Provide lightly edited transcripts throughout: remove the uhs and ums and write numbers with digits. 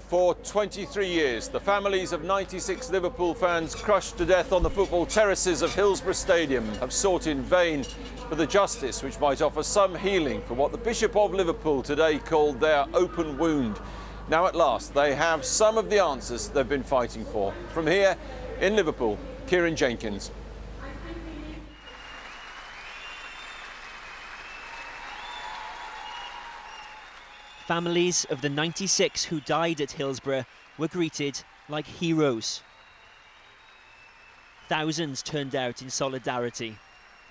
For 23 years, the families of 96 Liverpool fans crushed to death on the football terraces of Hillsborough Stadium have sought in vain for the justice which might offer some healing for what the Bishop of Liverpool today called their open wound. Now at last they have some of the answers they've been fighting for. From here in Liverpool, Kieran Jenkins. Families of the 96 who died at Hillsborough were greeted like heroes. Thousands turned out in solidarity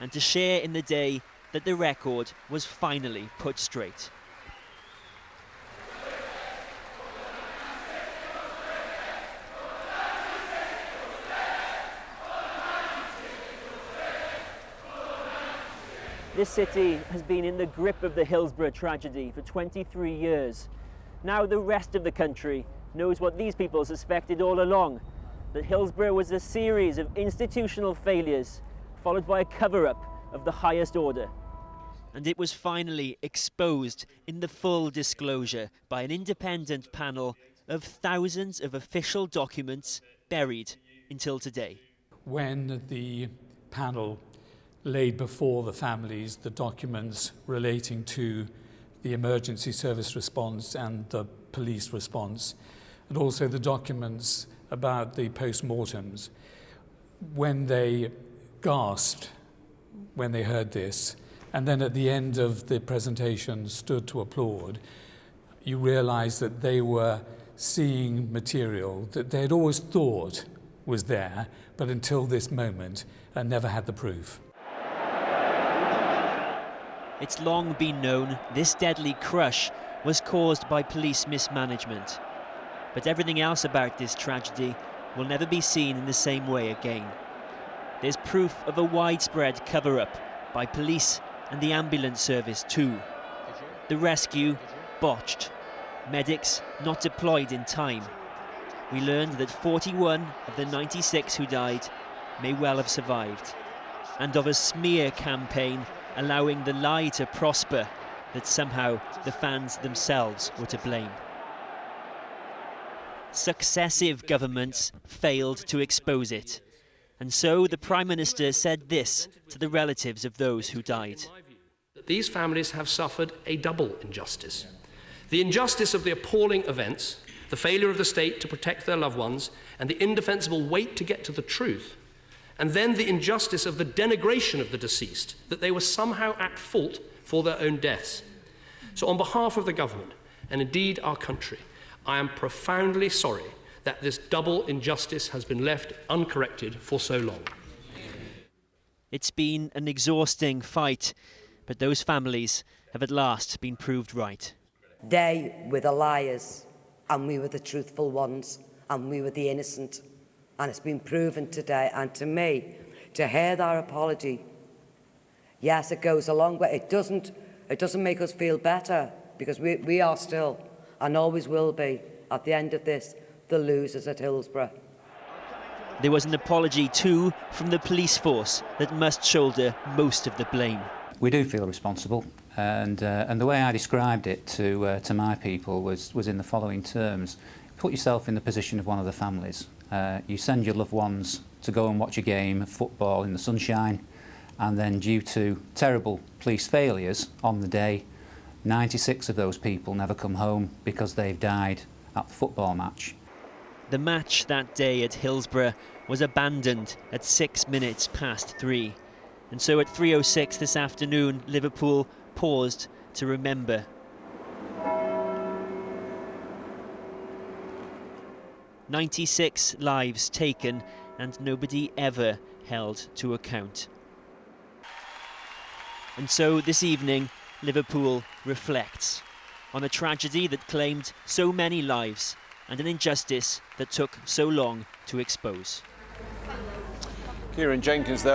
and to share in the day that the record was finally put straight. This city has been in the grip of the Hillsborough tragedy for 23 years. Now the rest of the country knows what these people suspected all along, that Hillsborough was a series of institutional failures followed by a cover-up of the highest order. And it was finally exposed in the full disclosure by an independent panel of thousands of official documents buried until today. When the panel laid before the families the documents relating to the emergency service response and the police response, and also the documents about the post-mortems, when they gasped when they heard this, and then at the end of the presentation stood to applaud, you realise that they were seeing material that they had always thought was there, but until this moment never had the proof. It's long been known this deadly crush was caused by police mismanagement. But everything else about this tragedy will never be seen in the same way again. There's proof of a widespread cover-up by police and the ambulance service too. The rescue botched. Medics not deployed in time. We learned that 41 of the 96 who died may well have survived. And of a smear campaign allowing the lie to prosper that somehow the fans themselves were to blame. Successive governments failed to expose it. And so the Prime Minister said this to the relatives of those who died. These families have suffered a double injustice. The injustice of the appalling events, the failure of the state to protect their loved ones, and the indefensible wait to get to the truth, and then the injustice of the denigration of the deceased, that they were somehow at fault for their own deaths. So on behalf of the government, and indeed our country, I am profoundly sorry that this double injustice has been left uncorrected for so long. It's been an exhausting fight, but those families have at last been proved right. They were the liars, and we were the truthful ones, and we were the innocent. And it's been proven today, and to me, to hear their apology, yes, it goes a long way. It doesn't make us feel better, because we are still, and always will be, at the end of this, the losers at Hillsborough. There was an apology too from the police force that must shoulder most of the blame. We do feel responsible, and the way I described it to my people was in the following terms. Put yourself in the position of one of the families. You send your loved ones to go and watch a game of football in the sunshine, and then due to terrible police failures on the day, 96 of those people never come home because they've died at the football match. The match that day at Hillsborough was abandoned at 6 minutes past 3. And so at 3:06 this afternoon, Liverpool paused to remember. 96 lives taken and nobody ever held to account. And so this evening, Liverpool reflects on a tragedy that claimed so many lives and an injustice that took so long to expose. Kieran Jenkins there.